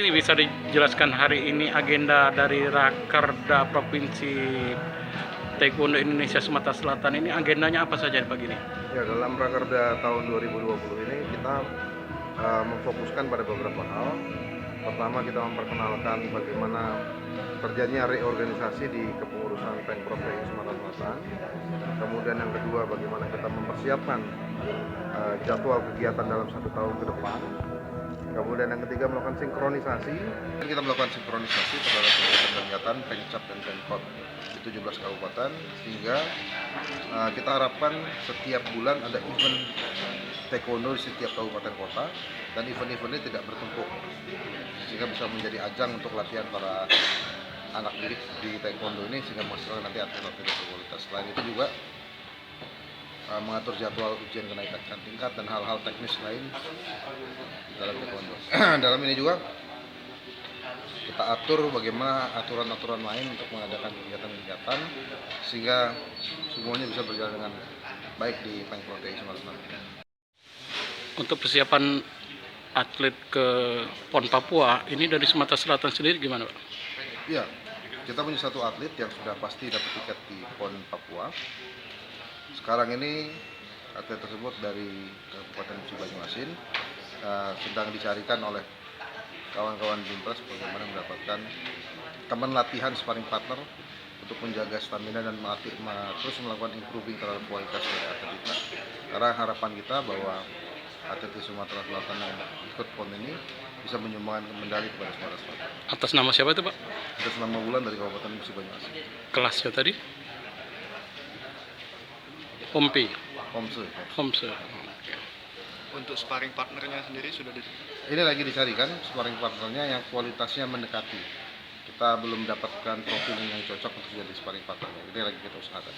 ini bisa dijelaskan hari ini agenda dari Rakerda Provinsi Taekwondo Indonesia Sumatera Selatan ini agendanya apa saja Pak Gini? Ya, dalam Rakerda tahun 2020 ini kita memfokuskan pada beberapa hal. Pertama, kita memperkenalkan bagaimana terjadinya reorganisasi di kepengurusan Pemprov DKI Sumatera Selatan. Kemudian yang kedua, bagaimana kita mempersiapkan jadwal kegiatan dalam 1 tahun ke depan. Kemudian yang ketiga, melakukan sinkronisasi. Kita melakukan sinkronisasi terhadap kegiatan Pemcap dan Pemkot di 17 kabupaten, sehingga kita harapkan setiap bulan ada event taekwondo di setiap kabupaten kota, dan event-event ini tidak bertumpuk, sehingga bisa menjadi ajang untuk latihan para anak didik di taekwondo ini, sehingga menghasilkan nanti atlet-atlet berkualitas. Selain itu juga mengatur jadwal ujian kenaikan tingkat dan hal-hal teknis lain dalam taekwondo. Dalam ini juga kita atur bagaimana aturan-aturan lain untuk mengadakan kegiatan-kegiatan sehingga semuanya bisa berjalan dengan baik di Pemprov DKI Sumatera Selatan. Untuk persiapan atlet ke PON Papua ini dari Sumatera Selatan sendiri gimana Pak? Ya, kita punya satu atlet yang sudah pasti dapat tiket di PON Papua. Sekarang ini atlet tersebut dari Kabupaten Banyuasin sedang dicarikan oleh kawan-kawan Jimpres bagaimana mendapatkan teman latihan sparring partner untuk menjaga stamina dan terus melakukan improving terhadap kualitas dari atlet kita. Karena harapan kita bahwa atlet di Sumatera Selatan yang ikut PON ini bisa menyumbangkan medali kepada Sumatera Selatan. Atas nama siapa itu Pak? Atas nama Wulan dari Kabupaten Banyuasin. Kelasnya tadi? Pompi. Homse. Untuk sparring partnernya sendiri sudah Ini lagi dicarikan sparring partnernya yang kualitasnya mendekati. Kita belum mendapatkan profil yang cocok untuk jadi sparring partnernya. Ini lagi kita usahakan.